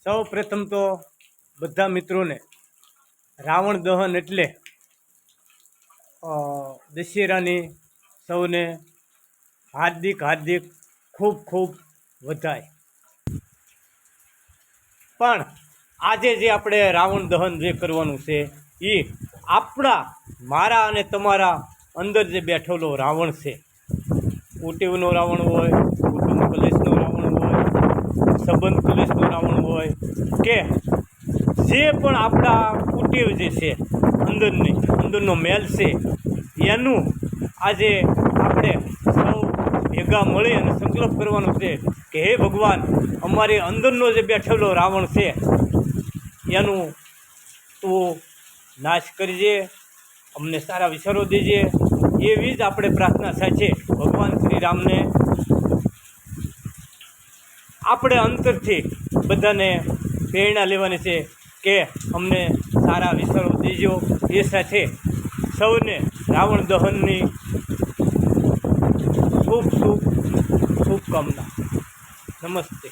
સૌ પ્રથમ તો બધા મિત્રોને રાવણ દહન એટલે દશેરાની સૌને હાર્દિક ખૂબ ખૂબ વધાય। પણ આજે જે આપણે રાવણ દહન જે કરવાનું છે એ મારા અને તમારા અંદર જે બેઠેલો રાવણ છે, કુટીવનો રાવણ હોય, કુટુંબ કલેશનો રાવણ હોય, સંબંધ કલેશનો રાવણ હોય કે જે પણ આપણા કુટીવ જે છે અંદરનો મેલ છે એનું આજે આપણે સૌ ભેગા મળી અને સંકલ્પ કરવાનો છે કે હે ભગવાન, અમારી અંદરનો જે બેઠેલો રાવણ છે એનું તું નાશ કરજે, અમને સારા વિચારો દેજે। એવી જ આપણે પ્રાર્થના થાય છે ભગવાન શ્રી રામને। આપણે અંતરથી બધાને પ્રેરણા લેવાની છે કે અમને સારા વિચારો દેજો। એ સાથે સૌને રાવણ દહનની ખૂબ શુભકામના। નમસ્તે।